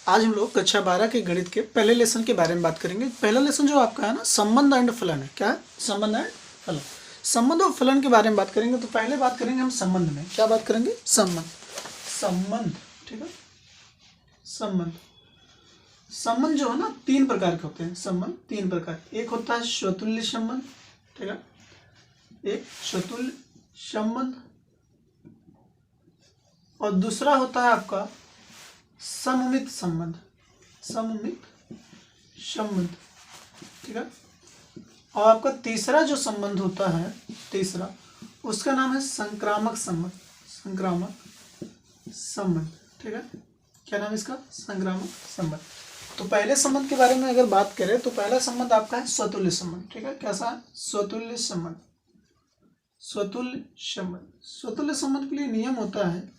आज हम लोग कक्षा 12 के गणित के पहले लेसन के बारे में बात करेंगे। पहला लेसन जो आपका है ना, संबंध एंड फलन है। क्या है? संबंध एंड फलन। संबंध और फलन के बारे में बात करेंगे। तो पहले बात करेंगे हम संबंध में। क्या बात करेंगे? संबंध। संबंध, ठीक है। संबंध, संबंध जो है ना, तीन प्रकार के होते हैं। संबंध तीन प्रकार। एक होता है स्वतुल्य संबंध, ठीक है। एक स्वतुल्य संबंध और दूसरा होता है आपका सममित संबंध। सममित संबंध, ठीक है। और आपका तीसरा जो संबंध होता है, तीसरा, उसका नाम है संक्रामक संबंध। संक्रामक संबंध, ठीक है। क्या नाम है इसका? संक्रामक संबंध। तो पहले संबंध के बारे में अगर बात करें तो पहला संबंध आपका है स्वतुल्य संबंध, ठीक है। कैसा है? स्वतुल्य संबंध। स्वतुल्य संबंध, स्वतुल्य संबंध के लिए नियम होता है,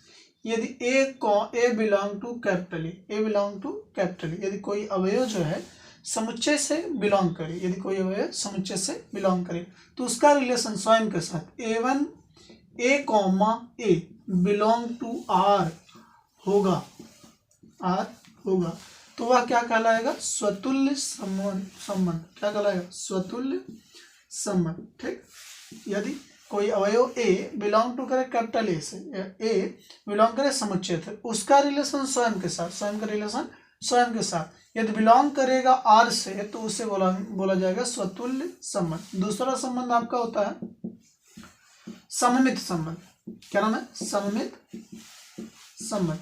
यदि A belong to capital A belong to capital, यदि कोई अवयव जो है समुच्चय से बिलोंग करे, यदि कोई अवयव समुच्चय से बिलोंग करे, तो उसका रिलेशन स्वयं के साथ A one A belong to R होगा, आर होगा, तो वह क्या कहलाएगा? स्वतुल्य संबंध। क्या कहलाएगा? स्वतुल्य संबंध, ठीक। यदि कोई अवयव ए बिलोंग टू करे कैपिटल ए से, ए बिलोंग करे समुच्चय से, उसका रिलेशन स्वयं के साथ, स्वयं का रिलेशन स्वयं के साथ यदि बिलोंग करेगा आर से, तो उसे बोला जाएगा स्वतुल्य संबंध। दूसरा संबंध आपका होता है सममित संबंध। क्या नाम है? सममित संबंध।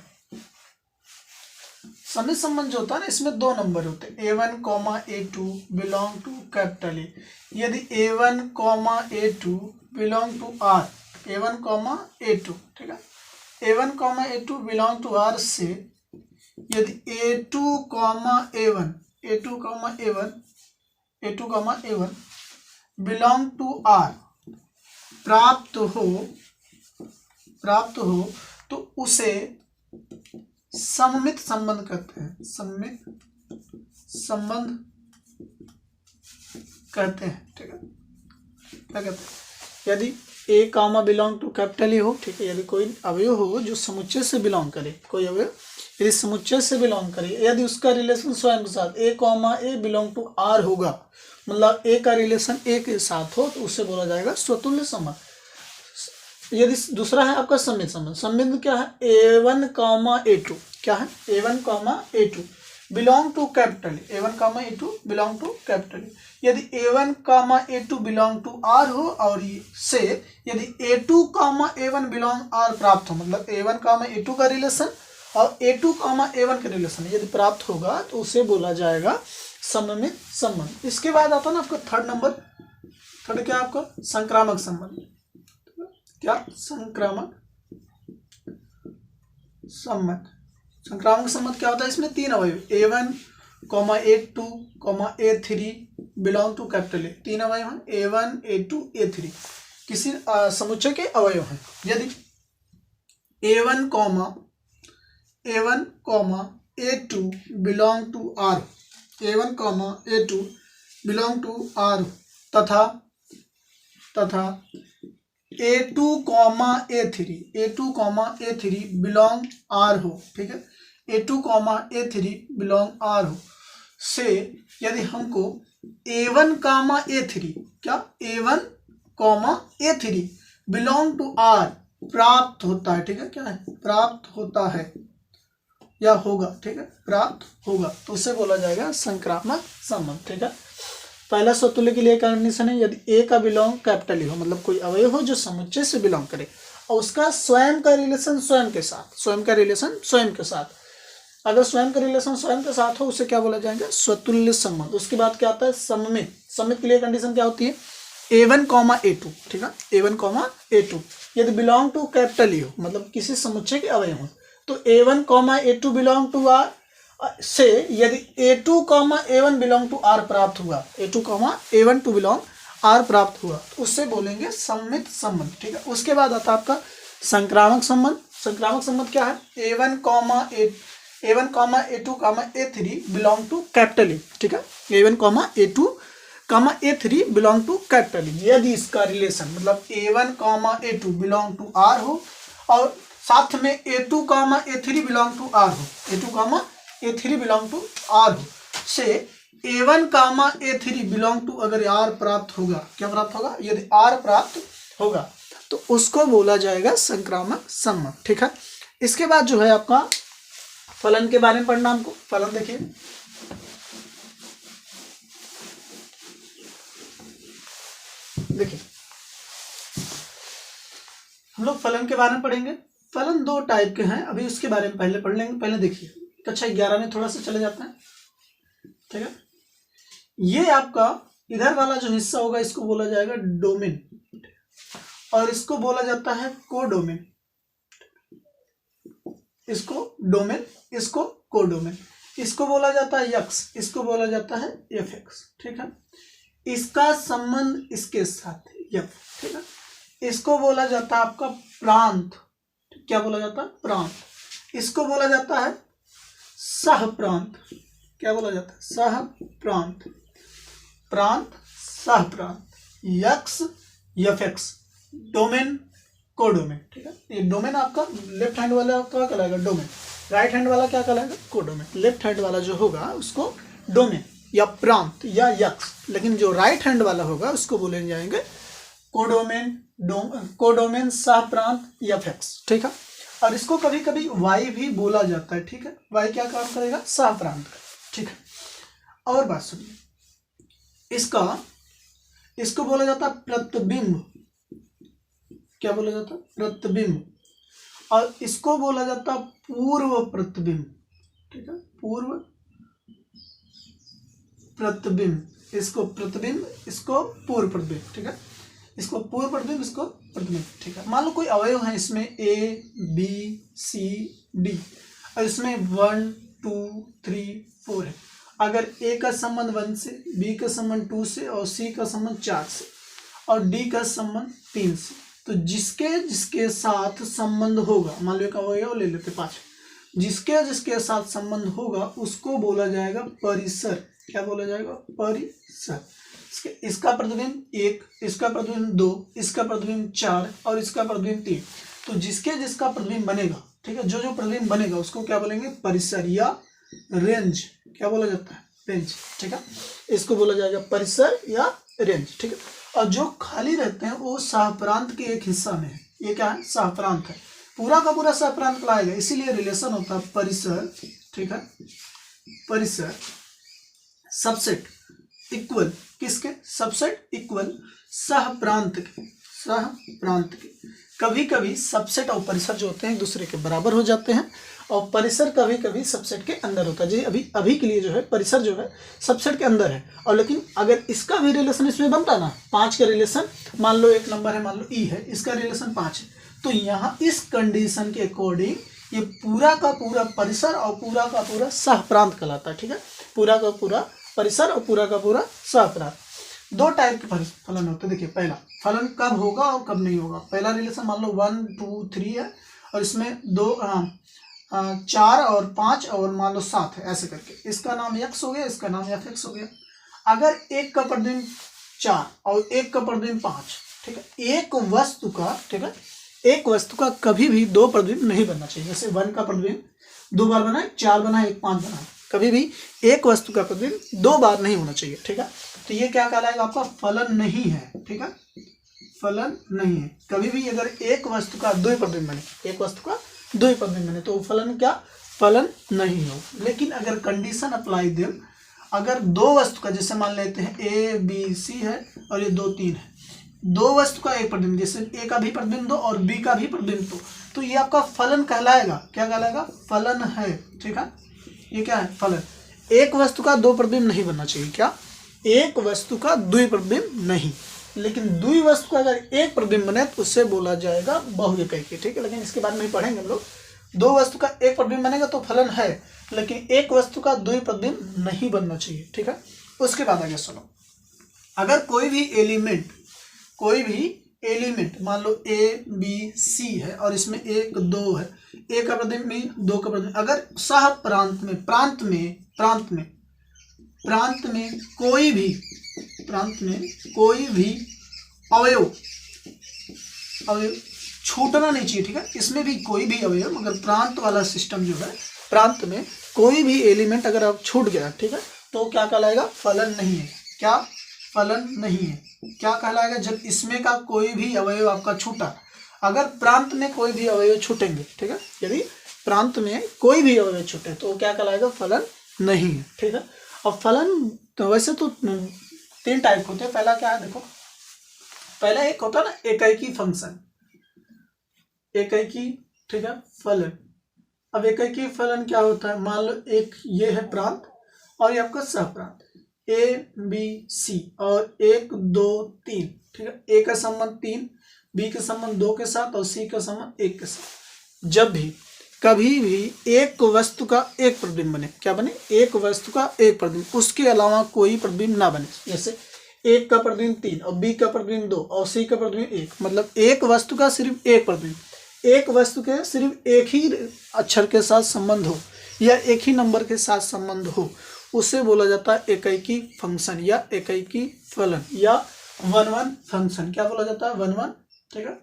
सममित संबंध जो होता है ना, इसमें दो नंबर होते हैं, A1, A2 belong to capital ए। यदि A1, A2 belong to R, A1, A2, ठीक है। A1, A2 belong to are से यदि A2, A1 belong to are प्राप्त हो तो उसे सममित संबंध कहते हैं। सममित संबंध कहते हैं, ठीक है। क्या कहते हैं? यदि ए कामा बिलोंग टू कैपिटल ए हो, ठीक है। यदि कोई अवयव हो जो समुच्चय से बिलोंग करे, कोई अवयव यदि समुच्चय से बिलोंग करे, यदि उसका रिलेशन स्वयं के साथ ए बिलोंग टू आर होगा, मतलब ए का रिलेशन ए के साथ हो, तो उससे बोला जाएगा स्वतुल्य संबंध। यदि दूसरा है आपका सममित संबंध। सममित क्या है? A1, A2। क्या है? A1, A2 belong to capital, A1, A2 belong to capital. यदि A1, A2 belong to are हो और से यदि A2, A1 बिलोंग आर प्राप्त हो, मतलब A1, A2 का रिलेशन और A2, A1 का रिलेशन यदि प्राप्त होगा, तो उसे बोला जाएगा सममित संबंध। इसके बाद आता है ना आपका थर्ड नंबर। थर्ड क्या आपका? संक्रामक संबंध। क्या? संक्रामक संबंध। संक्रामक संबंध क्या होता है? इसमें तीन अवयव A1, A2, A3 belong to capital ए। तीन अवयव हैं, A1, A2, A3 किसी समुच्चय के अवयव हैं। यदि A1, A2 belong to R, A1, A2 belong to R तथा A2, A3 बिलोंग आर हो, ठीक है। A2, A3 बिलोंग आर हो से यदि हमको A1, A3, क्या? A1, A3 belong to are प्राप्त होता है, ठीक है। क्या है? प्राप्त होता है या होगा, ठीक है। प्राप्त होगा, तो उसे बोला जाएगा संक्रामक संबंध, ठीक है। पहला स्वतुल्य के लिए कंडीशन है, यदि ए का बिलोंग कैपिटल हो, मतलब कोई अवयव हो जो समुच्चय से बिलोंग करे और उसका स्वयं का रिलेशन स्वयं के साथ, स्वयं का रिलेशन स्वयं के साथ, अगर स्वयं का रिलेशन स्वयं के साथ हो, उसे क्या बोला जाएगा? स्वतुल्य संबंध। उसके बाद क्या आता है? सममित। सममित के लिए कंडीशन क्या होती है? A1, A2, ठीक है। A1, A2 यदि बिलोंग टू कैपिटल हो, मतलब किसी समुच्चय के अवयव हो, तो A1, A2 belong to are से यदि A2, A1 belong to are प्राप्त हुआ, A2, A1 to belong are प्राप्त हुआ, तो उससे बोलेंगे सममित संबंध, ठीक है। उसके बाद आता है आपका संक्रामक संबंध। संक्रामक संबंध क्या है? A1, A2, A3 belong to capital ए, ठीक है। A1, A2, A3 belong to capital ए। यदि इसका रिलेशन मतलब A1, A2 belong to are हो और साथ में A2, A3 belong to are हो, A2, A3 belong to R हो, से A1 comma A3 belong to अगर R प्राप्त होगा, क्या प्राप्त होगा, यदि R प्राप्त होगा तो उसको बोला जाएगा संक्रामक संबंध। ठीक है, इसके बाद जो है आपका फलन के बारे में पढ़ना हमको। फलन देखिए, हम लोग फलन के बारे में पढ़ेंगे। फलन दो टाइप के हैं, अभी उसके बारे में पहले पढ़ लेंगे। पहले देखिए कक्षा 11 में थोड़ा सा चले जाते हैं। ठीक है, ये आपका इधर वाला जो हिस्सा होगा इसको बोला जाएगा डोमेन, और इसको बोला जाता है कोडोमेन। इसको डोमेन, इसको कोडोमेन। इसको बोला जाता है यक्स, इसको बोला जाता है एफ एक्स। ठीक है, इसका संबंध इसके साथ है यफ। ठीक है, इसको बोला जाता है आपका प्रांत। क्या बोला जाता है, प्रांत। इसको बोला जाता है सह प्रांत। क्या बोला जाता है, सह प्रांत। प्रांत सह प्रांत, x F x, domain codomain. ठीक है, ये डोमेन आपका लेफ्ट हैंड वाला क्या कहलाएगा, डोमेन। राइट हैंड वाला क्या कहलाएगा, कोडोमेन। लेफ्ट हैंड वाला जो होगा उसको डोमेन या प्रांत या यक्स, लेकिन जो राइट हैंड वाला होगा उसको बोले जाएंगे कोडोमेन, कोडोमेन सह प्रांत या एफ। ठीक है, और इसको कभी कभी वाई भी बोला जाता है। ठीक है, वाई क्या काम करेगा, सह प्रांत का। ठीक है, और बात सुनिए, इसको बोला जाता है प्रतिबिंब। क्या बोला जाता है, प्रतिबिंब। और इसको बोला जाता है पूर्व प्रतिबिंब। ठीक है, पूर्व प्रतिबिंब। इसको प्रतिबिंब, इसको पूर्व प्रतिबिंब। ठीक है, इसको पूर्व प्रतिबिंब, इसको प्रतिबिंब। ठीक है, मान लो कोई अवयव है इसमें A B C D, और इसमें 1 2 3 4 है। अगर A का संबंध 1 से, B का संबंध 2 से, और C का संबंध 4 से, और D का संबंध 3 से, तो जिसके जिसके साथ संबंध होगा, मान लो एक अवयव ले लेते 5, जिसके जिसके साथ संबंध होगा उसको बोला जाएगा परिसर। क्या बोला जाएगा, परिसर। इसका प्रतिबिंब 1, इसका प्रतिबिंब 2, इसका प्रतिबिंब 4, और इसका प्रतिबिंब 3। तो जिसके जिसका प्रतिबिंब बनेगा, ठीक है, जो जो प्रतिबिंब बनेगा उसको क्या बोलेंगे, परिसर या रेंज। क्या बोला जाता है, रेंज। ठीक है, इसको बोला जाएगा परिसर या रेंज। ठीक है, और जो खाली रहते हैं वो सहप्रांत के एक हिस्सा में है। ये क्या है, सहप्रांत है। पूरा का पूरा सहप्रांत कहलाएगा, इसीलिए रिलेशन होता है परिसर। ठीक है, परिसर सबसेट इक्वल किसके, सबसेट इक्वल सहप्रांत के। सहप्रांत के कभी कभी सबसेट और परिसर जो होते हैं एक दूसरे के बराबर हो जाते हैं, और परिसर कभी कभी सबसेट के अंदर होता है। जैसे अभी के लिए जो है परिसर जो है सबसेट के अंदर है, और लेकिन अगर इसका भी रिलेशन इसमें बनता ना, 5 का रिलेशन, मान लो एक नंबर है, मान लो ई है, इसका रिलेशन 5 है, तो यहाँ इस कंडीशन के अकॉर्डिंग ये पूरा का पूरा परिसर और पूरा का पूरा सहप्रांत कहलाता है। ठीक है, पूरा का पूरा परिसर और पूरा का पूरा सहप्रांत। दो टाइप के फलन होते हैं। देखिए, पहला फलन कब होगा और कब नहीं होगा। पहला रिलेशन मान लो 1 2 3 है, और इसमें 4 और 5 और मान लो 7 है, ऐसे करके इसका नाम यक्स हो गया, इसका नाम एफ एक्स हो गया। अगर एक का प्रतिबिंब 4 और एक का प्रतिबिंब 5, ठीक है, एक वस्तु का, ठीक है, एक वस्तु का कभी भी 2 प्रतिबिंब नहीं बनना चाहिए। जैसे 1 का प्रतिबिंब 2 बार बना है, 4 बना है, 1 5 बना है, कभी भी एक वस्तु का प्रतिबिंब 2 बार नहीं होना चाहिए। ठीक है, तो ये क्या कहलाएगा, आपका फलन नहीं है। ठीक है, फलन नहीं है। कभी भी अगर एक वस्तु का 2 प्रतिबिंब बने, एक वस्तु का 2 प्रतिबिंब बने, तो फलन क्या, फलन नहीं हो। लेकिन अगर कंडीशन अप्लाई दे, अगर 2 वस्तु का, जैसे मान लेते हैं A B C है और ये 2 3 है, 2 वस्तु का एक प्रतिबिंब, जैसे A का भी प्रतिबिंब 2 और B का भी प्रतिबिंब 2, तो ये आपका फलन कहलाएगा। क्या कहलाएगा, फलन है। ठीक है, ये क्या है, फलन। एक वस्तु का 2 प्रतिबिंब नहीं बनना चाहिए। क्या, एक वस्तु का 2 प्रतिबिंब नहीं, लेकिन द्वि वस्तु का अगर एक प्रतिबिंब बने तो उससे बोला जाएगा बहुविकल्पी। ठीक है, लेकिन इसके बाद में पढ़ेंगे हम लोग। 2 वस्तु का एक प्रतिबिंब बनेगा तो फलन है, लेकिन एक वस्तु का 2 प्रतिबिंब नहीं बनना चाहिए। ठीक है, उसके बाद आगे सुनो, अगर कोई भी एलिमेंट मान लो A B C है और इसमें 1 2 है, A का प्रतिबिंब नहीं, 2 का प्रतिबिंब, अगर सह प्रांत में कोई भी अवयव छूटना नहीं चाहिए। ठीक है, इसमें भी कोई भी अवयव, मगर प्रांत वाला सिस्टम जो है प्रांत में कोई भी एलिमेंट अगर आप छूट गया, ठीक है, तो क्या कहलाएगा? फलन नहीं है। क्या? फलन नहीं है। क्या कहलाएगा? जब इसमें का कोई भी अवयव आपका छूटा, अगर प्रांत में कोई भी अवयव छूटेंगे, ठीक है, यदि प्रांत में कोई भी अवयव छूटे तो क्या कहलाएगा? फलन नहीं है, ठीक है। और फलन तो वैसे तो 3 टाइप होते हैं। पहला क्या है देखो, पहला एक होता है ना एकैकी फंक्शन, एकैकी, ठीक है, फलन। अब एकैकी फलन क्या होता है? मान लो एक ये है प्रांत और ये आपका सहप्रांत ए बी सी, और 1 2 3, ठीक है, ए का संबंध 3, बी का संबंध 2 के साथ और सी का संबंध 1 के साथ। जब भी कभी भी एक वस्तु का एक प्रतिबिंब बने, क्या बने? एक वस्तु का एक प्रतिबिंब, उसके अलावा कोई प्रतिबिंब ना बने। जैसे 1 का प्रतिबिंब 3 और बी का प्रतिबिंब 2 और सी का प्रतिबिंब 1, मतलब एक वस्तु का सिर्फ एक प्रतिबिंब, एक वस्तु के सिर्फ एक ही अक्षर के साथ संबंध हो या एक ही नंबर के साथ संबंध हो, उसे बोला जाता है एकैकी फंक्शन या एकैकी फलन या वन वन फंक्शन। क्या बोला जाता है? वन वन, ठीक है,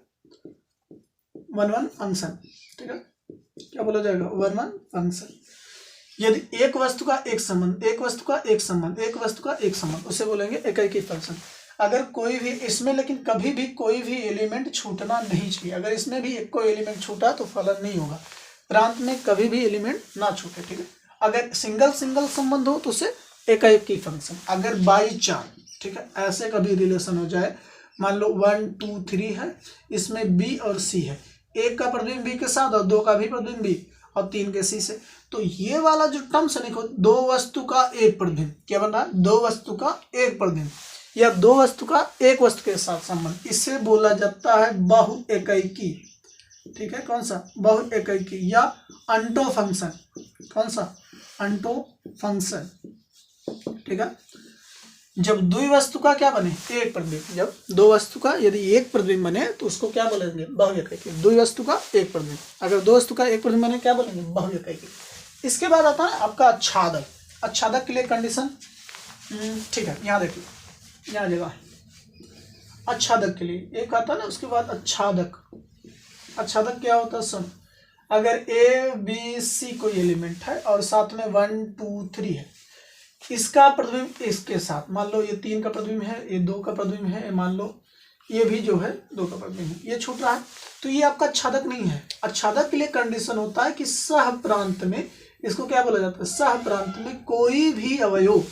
वन वन फंक्शन, ठीक है। क्या बोला जाएगा? One one function. यदि एक वस्तु का एक संबंध, एक वस्तु का एक संबंध, एक वस्तु का एक संबंध, उसे बोलेंगे एकैकी फंक्शन। अगर कोई भी इसमें, लेकिन कभी भी कोई भी एलिमेंट छूटना नहीं चाहिए। अगर इसमें भी एक कोई एलिमेंट छूटा तो फलन नहीं होगा। प्रांत में कभी भी एलिमेंट ना छूटे, ठीक है। अगर सिंगल सिंगल संबंध हो तो उसे एकैकी फंक्शन। अगर बाई चांस, ठीक है, ऐसे कभी रिलेशन हो जाए, मान लो 1 2 3 है, इसमें बी और सी है, एक का प्रतिबिंब बी के साथ और 2 का भी प्रतिबिंब बी और 3 के सी से, तो ये वाला जो टर्म्स है देखो, 2 वस्तु का एक प्रतिबिंब, क्या बन रहा है? 2 वस्तु का एक प्रतिबिंब या 2 वस्तु का एक वस्तु के साथ संबंध, इसे बोला जाता है बहु एकैकी, ठीक है। कौन सा? बहु एकैकी या अंटो फंक्शन। कौन सा? अंटो फंक्शन, ठीक है। जब द्विवस्तु का क्या बने? एक प्रतिबिंब। जब 2 वस्तु का यदि एक प्रतिबिंब बने तो उसको क्या बोलेंगे? बहु एकैकी। द्विवस्तु का एक प्रतिबिंब। अगर 2 वस्तु का एक प्रतिबिंब बने क्या बोलेंगे? बहु एकैकी। इसके बाद आता है आपका आच्छादक। आच्छादक के लिए कंडीशन, ठीक है, यहाँ देखिए, यहाँ जगह आच्छादक के लिए एक आता है ना, उसके बाद आच्छादक। आच्छादक क्या होता है? सुन, अगर ए बी सी कोई एलिमेंट है और साथ में 1 2 3 है, इसका प्रतिबिंब इसके साथ, मान लो ये 3 का प्रतिबिंब है, ये 2 का प्रतिबिंब है, मान लो ये भी जो है 2 का प्रतिबिंब है, ये छूट रहा है, तो ये आपका आच्छादक नहीं है। आच्छादक के लिए कंडीशन होता है कि सह प्रांत में, इसको क्या बोला जाता है? सह प्रांत में कोई भी अवयव,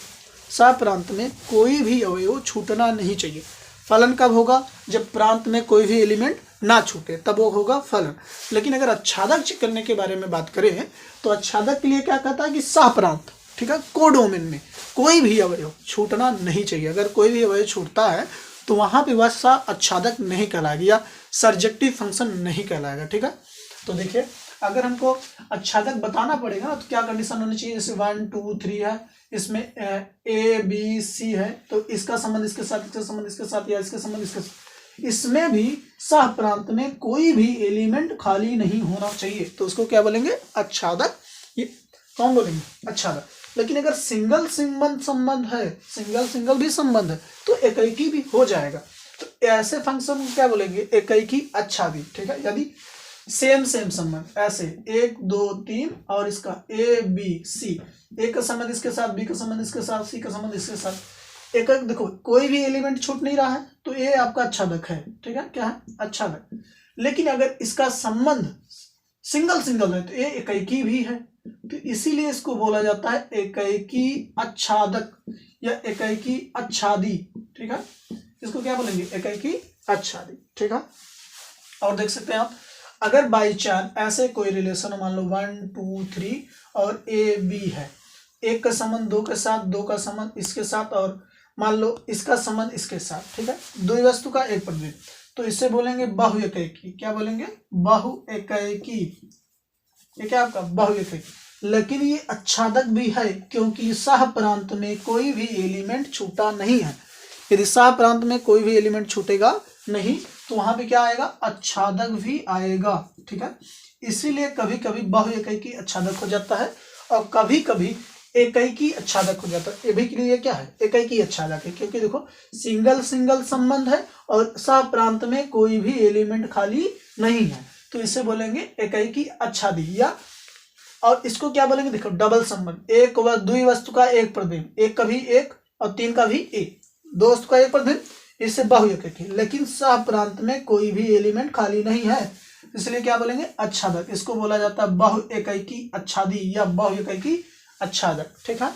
सह प्रांत में कोई भी अवयव छूटना नहीं चाहिए। फलन कब होगा? जब प्रांत में कोई भी एलिमेंट ना छूटे, तब वो होगा फलन। लेकिन अगर आच्छादक करने के बारे में बात करें तो आच्छादक के लिए क्या कहता है कि सह प्रांत, ठीक है, कोडोमेन में कोई भी अवयव छूटना नहीं चाहिए। अगर कोई भी अवयव छूटता है तो वहां पे वह सह आच्छादक नहीं कहलाएगा या सर्जेक्टिव फंक्शन नहीं कहलाएगा, ठीक है। तो देखिए, अगर हमको आच्छादक बताना पड़ेगा तो क्या कंडीशन होनी चाहिए? जैसे 1 2 3 है, इसमें ए बी सी है, तो इसका संबंध इसके साथ, इसका संबंध इसके साथ, या इसके संबंध इसके साथ। इसमें भी सह प्रांत में कोई भी एलिमेंट खाली नहीं होना चाहिए, तो उसको क्या बोलेंगे? आच्छादक। ये कौन बोलेंगे? आच्छादक। लेकिन अगर सिंगल सिंगल संबंध है, सिंगल सिंगल भी संबंध है, तो एकैकी भी हो जाएगा। तो ऐसे फंक्शन को क्या बोलेंगे? एकैकी आच्छादी, ठीक है। यदि सेम सेम संबंध, ऐसे 1 2 3 और इसका ए बी सी, ए का संबंध इसके साथ, बी का संबंध इसके साथ, सी का संबंध इसके साथ, एक देखो कोई भी एलिमेंट छूट नहीं रहा है, तो ये आपका आच्छादक है, ठीक है। क्या है? आच्छादक। लेकिन अगर इसका संबंध सिंगल सिंगल है तो ये एकैकी भी है, तो इसीलिए इसको बोला जाता है एकैकी आच्छादक या एकैकी आच्छादी, ठीक है। इसको क्या बोलेंगे? एकैकी आच्छादी, ठीक है। और देख सकते हैं आप, अगर बाई चांस ऐसे कोई रिलेशन, मान लो 1 2 3 और ए बी है, एक का संबंध 2 के साथ, 2 का संबंध इसके साथ, और मान लो इसका संबंध इसके साथ, ठीक है, द्विवस्तु का एक प्रतिबिंब, तो इसे बोलेंगे बहु एकैकी। क्या बोलेंगे? बहु एकैकी। ये क्या आपका? बहु एकैकी। लेकिन ये आच्छादक भी है क्योंकि सह प्रांत में कोई भी एलिमेंट छूटा नहीं है। यदि सह प्रांत में कोई भी एलिमेंट छूटेगा नहीं तो वहां पे क्या आएगा? आच्छादक भी आएगा, ठीक है। इसीलिए कभी कभी बहु एकैकी आच्छादक हो जाता है और कभी कभी एकैकी आच्छादक हो जाता है। ये भी के लिए क्या है? एकैकी आच्छादक है, क्योंकि देखो सिंगल सिंगल संबंध है और सह प्रांत में कोई भी एलिमेंट खाली नहीं है, तो इसे बोलेंगे एकैकी आच्छादी या और इसको क्या बोलेंगे, देखो डबल संबंध, एक व द्वि वस्तु का एक प्रतिबिंब, एक का भी एक और तीन का भी एक, दो वस्तु का एक प्रतिबिंब, इससे बहुएकाकी। लेकिन सह प्रांत में कोई भी एलिमेंट खाली नहीं है, इसलिए क्या बोलेंगे, आच्छादक। इसको बोला जाता है बहुएकाकी आच्छादी या बहुएकाकी आच्छादक। ठीक है।